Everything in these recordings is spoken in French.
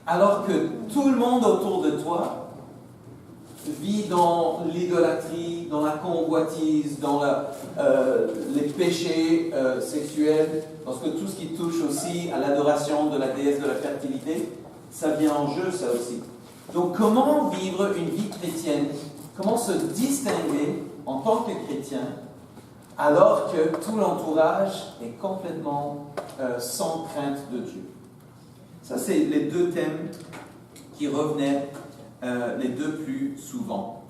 alors que tout le monde autour de toi vit dans l'idolâtrie, dans la convoitise, dans les péchés sexuels, parce que tout ce qui touche aussi à l'adoration de la déesse de la fertilité, ça vient en jeu, ça aussi. Donc, comment vivre une vie chrétienne? Comment se distinguer en tant que chrétien alors que tout l'entourage est complètement sans crainte de Dieu? Ça, c'est les deux thèmes qui revenaient les deux plus souvent.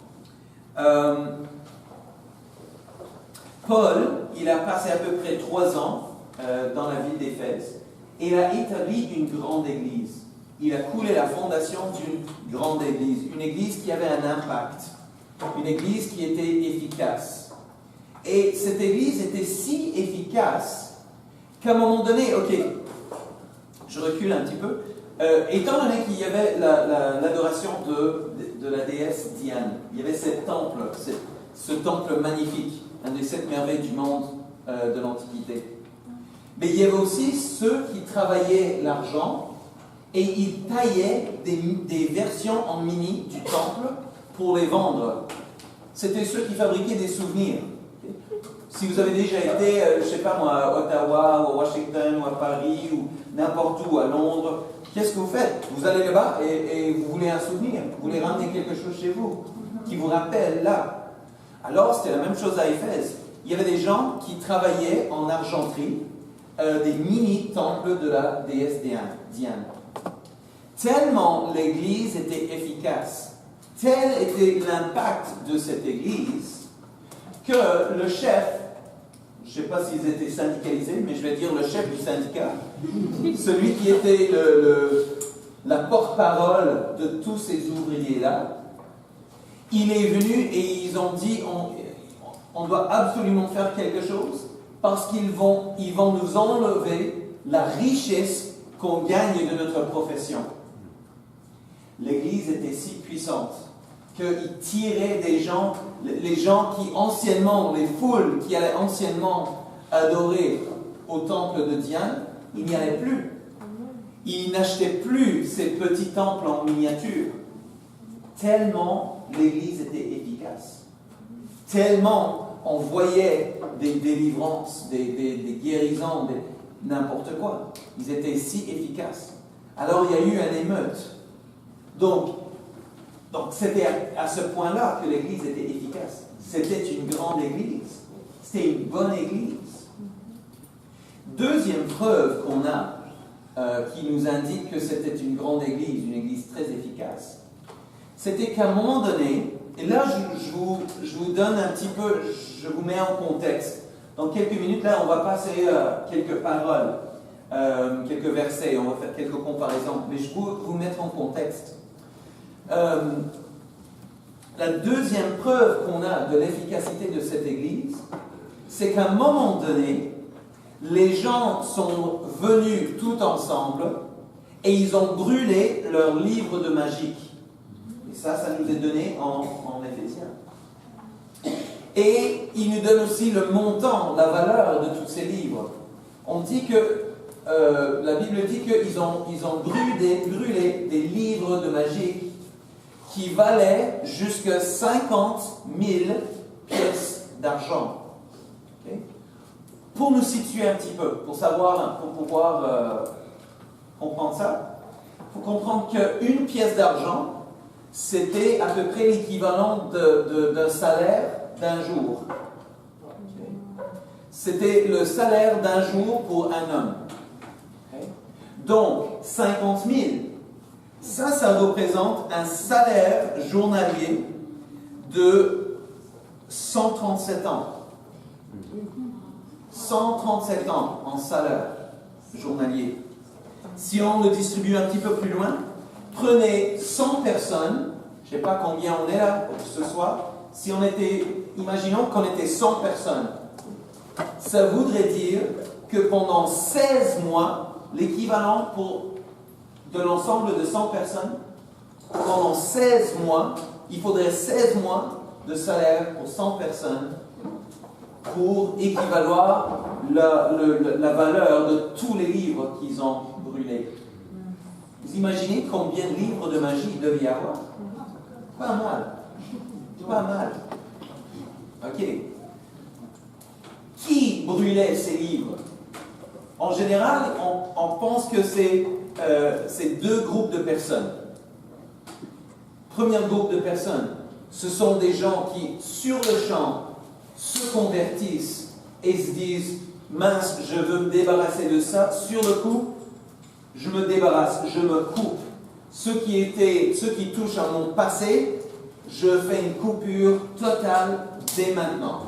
Paul, il a passé à peu près 3 ans dans la ville d'Éphèse et il a établi une grande église. Il a coulé la fondation d'une grande église, une église qui avait un impact, une église qui était efficace. Et cette église était si efficace qu'à un moment donné, ok, je recule un petit peu, étant donné qu'il y avait l'adoration de la déesse Diane, il y avait ce temple magnifique, un des 7 merveilles du monde de l'Antiquité. Mais il y avait aussi ceux qui travaillaient l'argent et ils taillaient des versions en mini du temple pour les vendre. C'était ceux qui fabriquaient des souvenirs. Si vous avez déjà été, je ne sais pas moi, à Ottawa, ou à Washington, ou à Paris, ou n'importe où, à Londres, qu'est-ce que vous faites? Vous allez là-bas et vous voulez un souvenir, vous voulez ramener quelque chose chez vous, qui vous rappelle là. Alors, c'était la même chose à Éphèse. Il y avait des gens qui travaillaient en argenterie, des mini-temples de la déesse Diane. Tellement l'église était efficace, tel était l'impact de cette église, que le chef, je ne sais pas s'ils étaient syndicalisés, mais je vais dire le chef du syndicat, celui qui était la porte-parole de tous ces ouvriers-là, il est venu et ils ont dit on doit absolument faire quelque chose parce qu'ils vont nous enlever la richesse qu'on gagne de notre profession. L'Église était si puissante qu'il tirait des gens, les gens qui anciennement, les foules qui allaient anciennement adorer au temple de Diane, il n'y allait plus. Ils n'achetaient plus ces petits temples en miniature. Tellement l'Église était efficace. Tellement on voyait des délivrances, des guérisons, n'importe quoi. Ils étaient si efficaces. Alors il y a eu une émeute. Donc c'était à ce point-là que l'Église était efficace. C'était une grande Église. C'était une bonne Église. Deuxième preuve qu'on a, qui nous indique que c'était une grande Église, une Église très efficace, c'était qu'à un moment donné, et là je vous donne un petit peu, je vous mets en contexte. Dans quelques minutes, là, on va passer quelques paroles, quelques versets, on va faire quelques comparaisons, mais je vais vous mettre en contexte. La deuxième preuve qu'on a de l'efficacité de cette Église, c'est qu'à un moment donné, les gens sont venus tout ensemble et ils ont brûlé leur livre de magie. Et ça nous est donné en Éphésiens. Et il nous donne aussi le montant, la valeur de tous ces livres. On dit que, la Bible dit qu'ils ont brûlé des livres de magie qui valaient jusqu'à 50 000 pièces d'argent. Okay? Pour nous situer un petit peu, pour pouvoir comprendre ça, il faut comprendre qu'une pièce d'argent, c'était à peu près l'équivalent d'un salaire d'un jour. Okay? C'était le salaire d'un jour pour un homme. Okay? Donc, 50 000. Ça représente un salaire journalier de 137 ans. 137 ans en salaire journalier. Si on le distribue un petit peu plus loin, prenez 100 personnes, je ne sais pas combien on est là ce soir, imaginons qu'on était 100 personnes. Ça voudrait dire que pendant 16 mois, l'équivalent de l'ensemble de 100 personnes, pendant 16 mois, il faudrait 16 mois de salaire pour 100 personnes pour équivaloir la valeur de tous les livres qu'ils ont brûlés. Vous imaginez combien de livres de magie il devait y avoir? Pas mal. Pas mal. Ok. Qui brûlait ces livres? En général, on pense que c'est deux groupes de personnes. Premier groupe de personnes, ce sont des gens qui, sur le champ, se convertissent et se disent « Mince, je veux me débarrasser de ça. » Sur le coup, je me débarrasse, je me coupe. Ceux qui touchent à mon passé, je fais une coupure totale dès maintenant.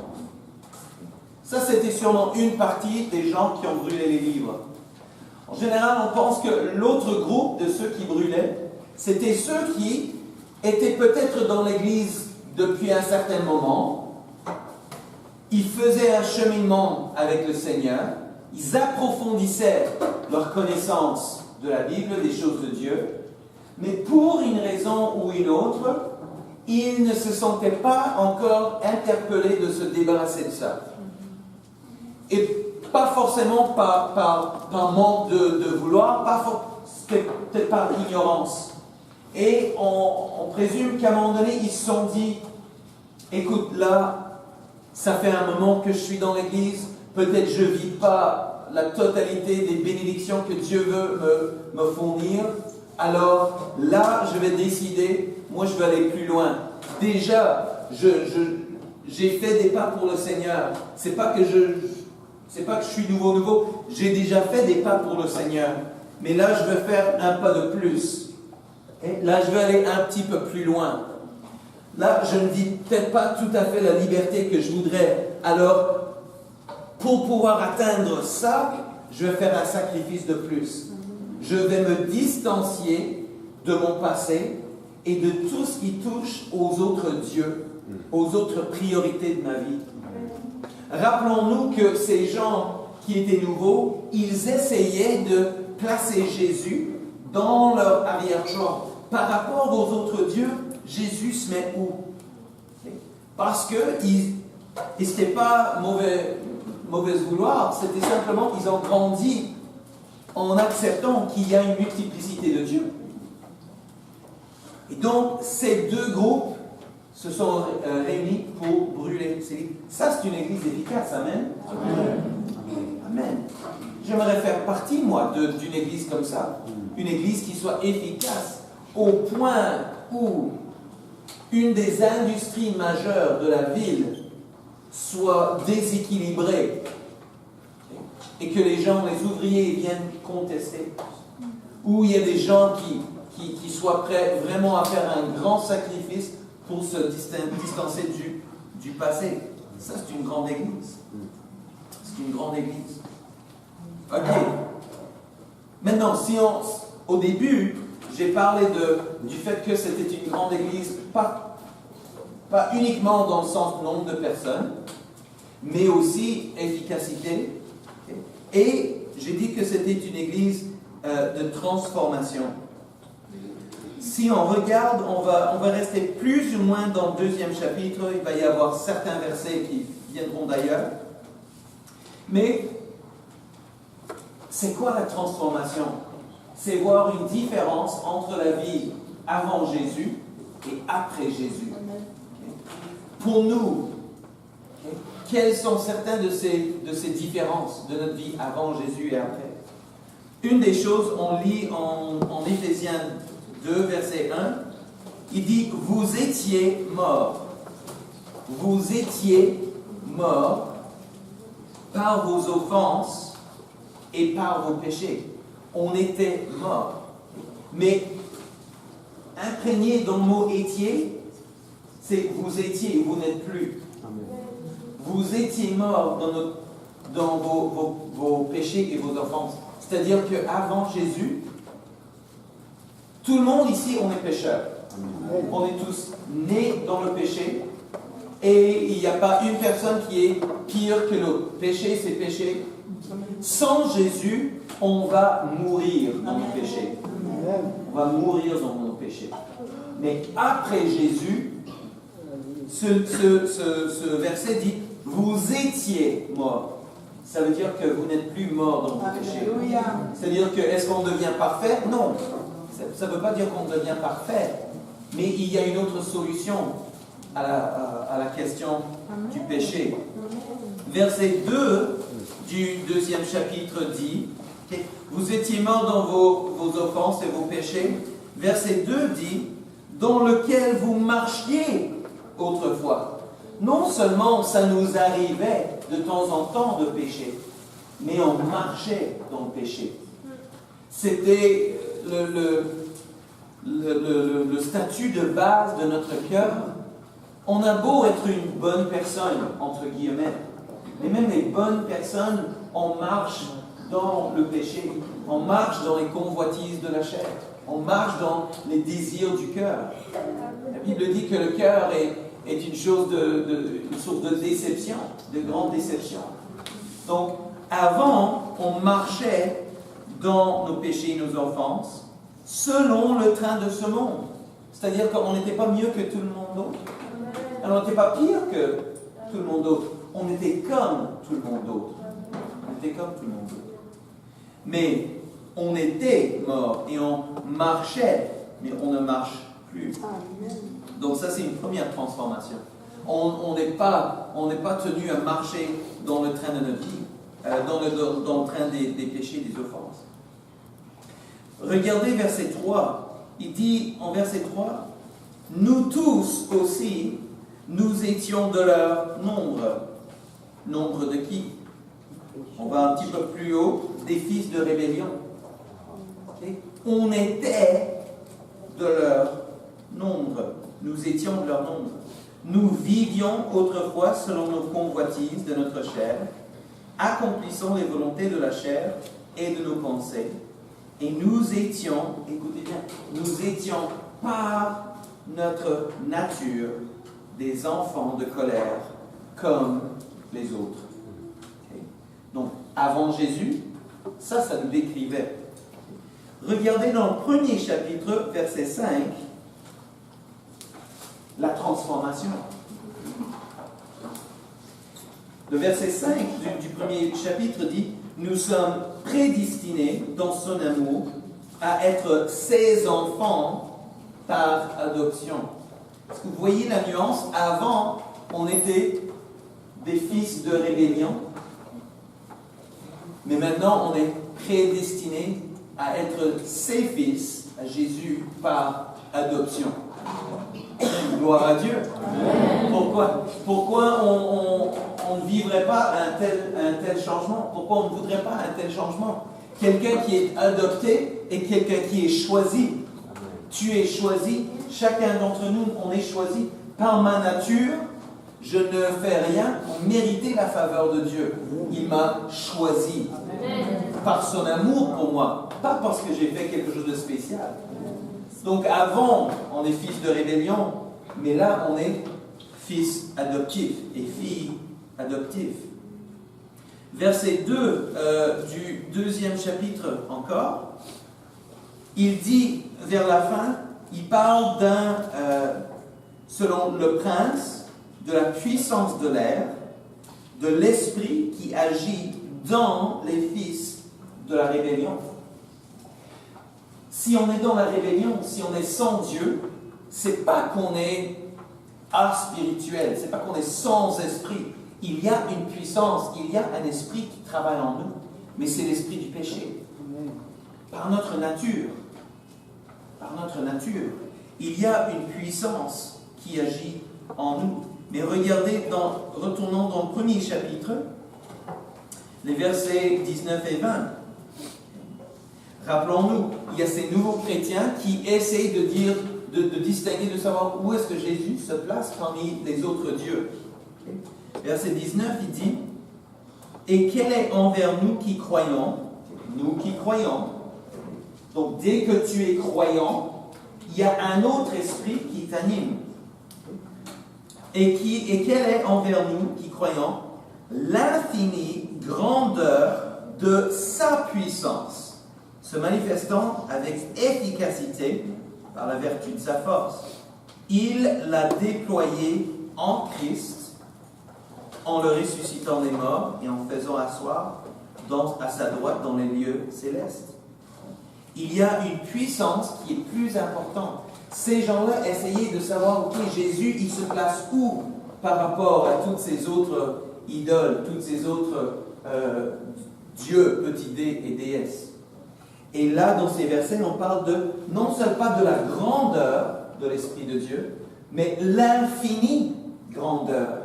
Ça, c'était sûrement une partie des gens qui ont brûlé les livres. En général, on pense que l'autre groupe de ceux qui brûlaient, c'était ceux qui étaient peut-être dans l'Église depuis un certain moment. Ils faisaient un cheminement avec le Seigneur. Ils approfondissaient leur connaissance de la Bible, des choses de Dieu. Mais pour une raison ou une autre, ils ne se sentaient pas encore interpellés de se débarrasser de ça. Et pas forcément par manque de vouloir, peut-être par ignorance. Et on présume qu'à un moment donné, ils se sont dit, écoute, là, ça fait un moment que je suis dans l'Église, peut-être je ne vis pas la totalité des bénédictions que Dieu veut me fournir, alors là, je vais décider, moi je vais aller plus loin. Déjà, j'ai fait des pas pour le Seigneur. C'est pas que je suis nouveau. J'ai déjà fait des pas pour le Seigneur. Mais là, je vais faire un pas de plus. Et là, je vais aller un petit peu plus loin. Là, je ne vis peut-être pas tout à fait la liberté que je voudrais. Alors, pour pouvoir atteindre ça, je vais faire un sacrifice de plus. Je vais me distancier de mon passé et de tout ce qui touche aux autres dieux, aux autres priorités de ma vie. Rappelons-nous que ces gens qui étaient nouveaux, ils essayaient de placer Jésus dans leur arrière-champ. Par rapport aux autres dieux, Jésus se met où? Parce que, et ce n'était pas mauvais vouloir, c'était simplement qu'ils ont grandi en acceptant qu'il y a une multiplicité de dieux. Et donc, ces deux groupes se sont réunis pour brûler ces livres. Ça, c'est une église efficace. Amen. Amen. Amen. J'aimerais faire partie, moi, d'une église comme ça. Une église qui soit efficace au point où une des industries majeures de la ville soit déséquilibrée et que les gens, les ouvriers, viennent contester. Où il y a des gens qui soient prêts vraiment à faire un grand sacrifice pour se distancer du passé. Ça, c'est une grande église. C'est une grande église. Ok. Maintenant, au début, j'ai parlé du fait que c'était une grande église, pas uniquement dans le sens nombre de personnes, mais aussi efficacité. Et j'ai dit que c'était une église de transformation. Si on regarde, on va rester plus ou moins dans le 2e chapitre. Il va y avoir certains versets qui viendront d'ailleurs. Mais c'est quoi la transformation? C'est voir une différence entre la vie avant Jésus et après Jésus. Pour nous, quelles sont certaines de ces différences de notre vie avant Jésus et après? Une des choses, on lit en Éphésiens 2, verset 1, il dit « Vous étiez morts. Vous étiez morts par vos offenses et par vos péchés. » On était morts. Mais imprégné dans le mot « étiez », c'est « vous étiez » vous n'êtes plus. Vous étiez morts dans vos péchés et vos offenses. C'est-à-dire qu'avant Jésus, tout le monde ici, on est pécheurs. On est tous nés dans le péché. Et il n'y a pas une personne qui est pire que l'autre. Péché, c'est péché. Sans Jésus, on va mourir dans nos péchés. On va mourir dans nos péchés. Mais après Jésus, ce verset dit « Vous étiez morts ». Ça veut dire que vous n'êtes plus morts dans vos péchés. C'est-à-dire que, est-ce qu'on devient parfait? Non. ça ne veut pas dire qu'on devient parfait, mais il y a une autre solution à la question du péché. Verset 2 du 2e chapitre dit, vous étiez morts dans vos offenses et vos péchés. Verset 2 dit, dans lequel vous marchiez autrefois. Non seulement ça nous arrivait de temps en temps de pécher, mais on marchait dans le péché. C'était le statut de base de notre cœur. On a beau être une bonne personne, entre guillemets, mais même les bonnes personnes, on marche dans le péché, on marche dans les convoitises de la chair, on marche dans les désirs du cœur. La Bible dit que le cœur est une chose une source de déception, de grande déception. Donc, avant, on marchait dans nos péchés et nos offenses, selon le train de ce monde. C'est-à-dire qu'on n'était pas mieux que tout le monde d'autre. Alors, on n'était pas pire que tout le monde d'autre. On était comme tout le monde d'autre. On était comme tout le monde d'autre. Mais on était mort et on marchait, mais on ne marche plus. Donc ça, c'est une première transformation. On n'est pas tenu à marcher dans le train de notre vie, dans le train des péchés, des offenses. Regardez verset 3. Il dit en verset 3, « Nous tous aussi, nous étions de leur nombre. » Nombre de qui? On va un petit peu plus haut, des fils de rébellion. Okay? On était de leur nombre. Nous étions de leur nombre. Nous vivions autrefois selon nos convoitises de notre chair, accomplissant les volontés de la chair et de nos pensées. Et nous étions, écoutez bien, nous étions par notre nature des enfants de colère comme les autres. Okay? Donc, avant Jésus, ça nous décrivait. Regardez dans le premier chapitre, verset 5, la transformation. Le verset 5 du premier chapitre dit, « Nous sommes prédestinés dans son amour à être ses enfants par adoption. » Est-ce que vous voyez la nuance? Avant, on était des fils de rébellion, mais maintenant, on est prédestinés à être ses fils à Jésus par adoption. Gloire à Dieu. Pourquoi on ne vivrait pas un tel changement? Pourquoi on ne voudrait pas un tel changement? Quelqu'un qui est adopté et quelqu'un qui est choisi. Tu es choisi. Chacun d'entre nous, on est choisi. Par ma nature, je ne fais rien pour mériter la faveur de Dieu. Il m'a choisi. Par son amour pour moi. Pas parce que j'ai fait quelque chose de spécial. Donc avant, on est fils de rébellion, mais là, on est fils adoptif et fille adoptive. Verset 2 du 2e chapitre encore, il dit vers la fin, il parle selon le prince, de la puissance de l'air, de l'esprit qui agit dans les fils de la rébellion. Si on est dans la rébellion, si on est sans Dieu, c'est pas qu'on est aspirituel, c'est pas qu'on est sans esprit. Il y a une puissance, il y a un esprit qui travaille en nous, mais c'est l'esprit du péché. Par notre nature, il y a une puissance qui agit en nous. Mais regardez, retournons dans le premier chapitre, les versets 19 et 20. Rappelons-nous, il y a ces nouveaux chrétiens qui essayent de distinguer, de savoir où est-ce que Jésus se place parmi les autres dieux. Okay. Verset 19, il dit, « Et quel est envers nous qui croyons ?» Nous qui croyons. Donc, dès que tu es croyant, il y a un autre esprit qui t'anime. Et quel est envers nous qui croyons l'infinie grandeur de sa puissance, se manifestant avec efficacité par la vertu de sa force. Il l'a déployé en Christ, en le ressuscitant des morts et en faisant asseoir à sa droite dans les lieux célestes. il y a une puissance qui est plus importante. Ces gens-là essayaient de savoir, ok, Jésus, il se place où par rapport à toutes ces autres idoles, toutes ces autres dieux, petits d et déesses. Et là, dans ces versets, on parle non seulement pas de la grandeur de l'Esprit de Dieu, mais l'infinie grandeur.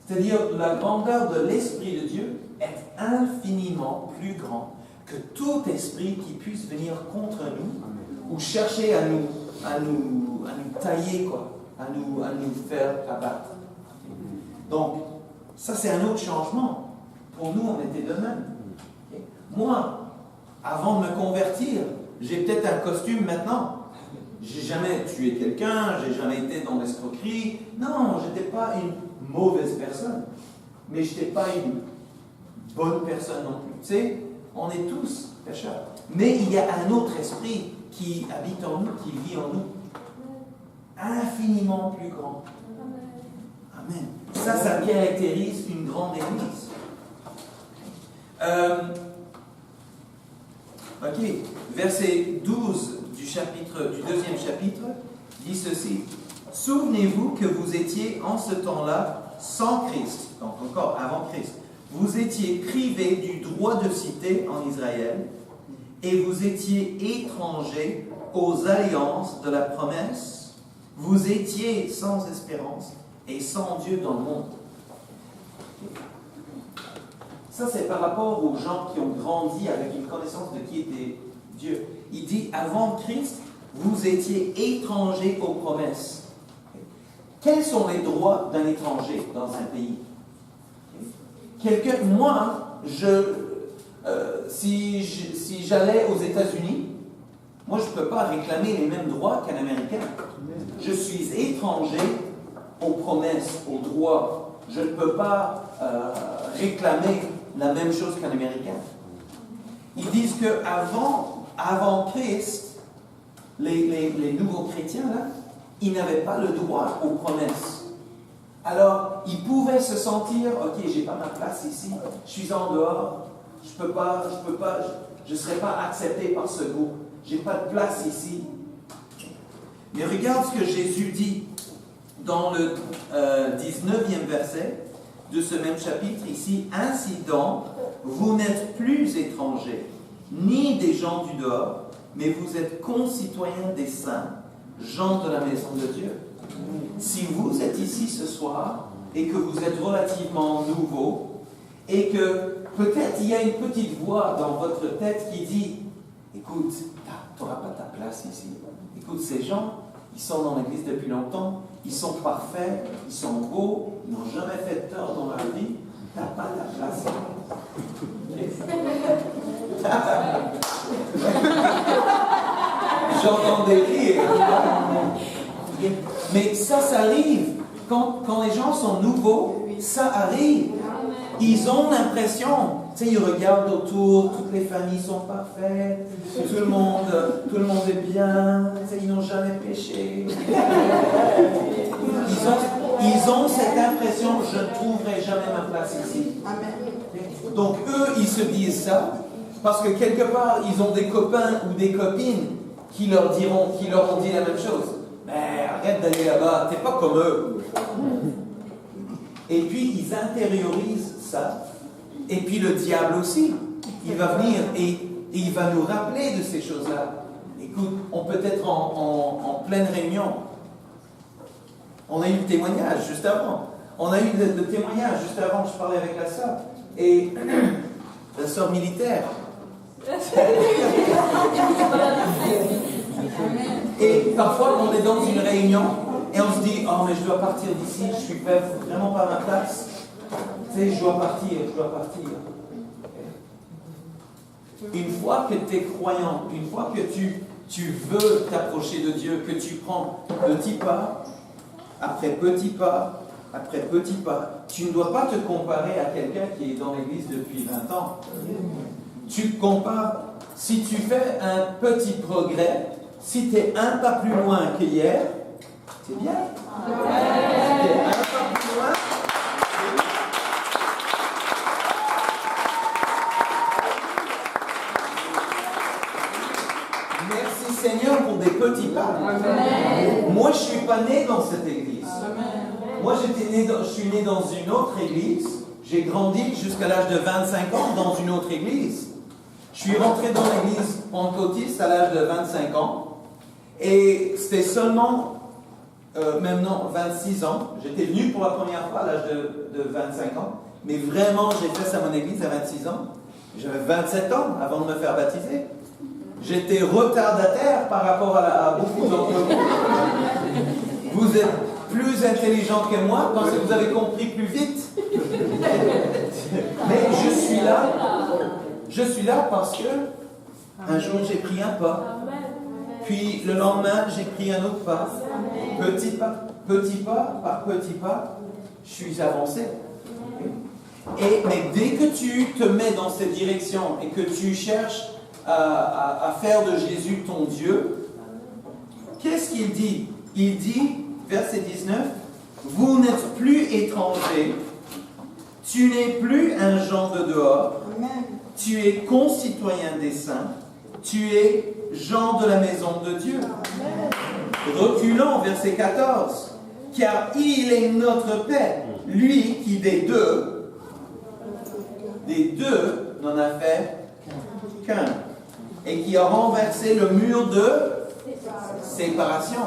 C'est-à-dire, la grandeur de l'Esprit de Dieu est infiniment plus grand que tout esprit qui puisse venir contre nous ou chercher à nous tailler, à nous faire abattre. Donc, ça c'est un autre changement. Pour nous, on était de même. Okay? Moi, avant de me convertir, j'ai peut-être un costume maintenant. J'ai jamais tué quelqu'un, j'ai jamais été dans l'escroquerie. Non, je n'étais pas une mauvaise personne. Mais je n'étais pas une bonne personne non plus. Tu sais, on est tous pécheurs. Mais il y a un autre esprit qui habite en nous, qui vit en nous. Infiniment plus grand. Amen. Ça caractérise une grande église. Ok, verset 12 du deuxième chapitre dit ceci. Souvenez-vous que vous étiez en ce temps-là sans Christ, donc encore avant Christ. Vous étiez privés du droit de cité en Israël et vous étiez étrangers aux alliances de la promesse. Vous étiez sans espérance et sans Dieu dans le monde. Ça, c'est par rapport aux gens qui ont grandi avec une connaissance de qui était Dieu. Il dit, avant Christ, vous étiez étrangers aux promesses. Quels sont les droits d'un étranger dans un pays? Moi, si j'allais aux États-Unis, moi, je ne peux pas réclamer les mêmes droits qu'un Américain. Je suis étranger aux promesses, aux droits. Je ne peux pas réclamer la même chose qu'un Américain. Ils disent qu'avant Christ, les nouveaux chrétiens, là, ils n'avaient pas le droit aux promesses. Alors, ils pouvaient se sentir, ok, j'ai pas ma place ici, je suis en dehors, je ne serai pas accepté par ce groupe, j'ai pas de place ici. Mais regarde ce que Jésus dit dans le 19e verset de ce même chapitre ici. Ainsi donc, vous n'êtes plus étrangers, ni des gens du dehors, mais vous êtes concitoyens des saints, gens de la maison de Dieu. Si vous êtes ici ce soir et que vous êtes relativement nouveau et que peut-être il y a une petite voix dans votre tête qui dit « Écoute, tu n'auras pas ta place ici. Écoute, ces gens, ils sont dans l'église depuis longtemps, ils sont parfaits, ils sont beaux, ils n'ont jamais fait de tort dans leur vie. Tu n'as pas ta place. » J'entends des rires. Mais ça arrive. Quand les gens sont nouveaux, ça arrive. Ils ont l'impression, tu sais, ils regardent autour, toutes les familles sont parfaites, tout le monde est bien, tu sais, ils n'ont jamais péché. Ils ont cette impression, je ne trouverai jamais ma place ici. Donc eux, ils se disent ça, parce que quelque part, ils ont des copains ou des copines qui leur ont dit la même chose. Mais arrête d'aller là-bas, t'es pas comme eux. Et puis ils intériorisent ça. Et puis le diable aussi, il va venir et il va nous rappeler de ces choses-là. Écoute, on peut être en pleine réunion. On a eu le témoignage juste avant. On a eu le témoignage juste avant, je parlais avec la sœur. Et la sœur militaire. Et parfois, on est dans une réunion et on se dit « Oh, mais je dois partir d'ici, je suis vraiment pas à ma place. Tu sais, je dois partir. » Une fois que tu es croyant, une fois que tu veux t'approcher de Dieu, que tu prends petit pas, après petit pas, après petit pas, tu ne dois pas te comparer à quelqu'un qui est dans l'église depuis 20 ans. Tu te compares, si tu fais un petit progrès, si tu es un pas plus loin qu'hier, c'est bien. Si tu es un pas plus loin, des petits pas. Moi, je ne suis pas né dans cette église. Moi, je suis né dans une autre église. J'ai grandi jusqu'à l'âge de 25 ans dans une autre église. Je suis rentré dans l'église pentecôtiste à l'âge de 25 ans. Et c'était seulement, même non, 26 ans. J'étais venu pour la première fois à l'âge de 25 ans. Mais vraiment, j'ai fait ça à mon église à 26 ans. J'avais 27 ans avant de me faire baptiser. J'étais retardataire par rapport à beaucoup d'entre vous. Vous êtes plus intelligent que moi parce que vous avez compris plus vite. Mais je suis là parce que un jour j'ai pris un pas. Puis le lendemain, j'ai pris un autre pas. Petit pas par petit pas, je suis avancé. Mais dès que tu te mets dans cette direction et que tu cherches à faire de Jésus ton Dieu, qu'est-ce qu'il dit? Il dit, verset 19, « Vous n'êtes plus étrangers, tu n'es plus un gens de dehors, tu es concitoyen des saints, tu es gens de la maison de Dieu. » Reculons, verset 14, « Car il est notre paix, lui qui des deux n'en a fait qu'un, et qui a renversé le mur de séparation. »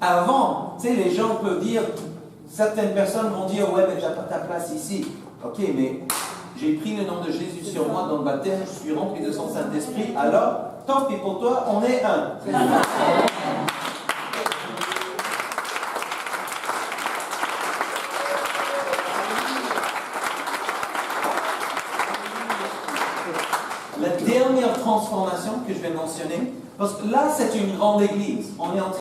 Avant, tu sais, les gens peuvent dire, certaines personnes vont dire, ouais, mais tu n'as pas ta place ici. Ok, mais j'ai pris le nom de Jésus sur moi dans le baptême, je suis rempli de son Saint-Esprit, alors, tant pis pour toi, on est un. La dernière transformation que je vais mentionner, parce que là, c'est une grande église. On est en train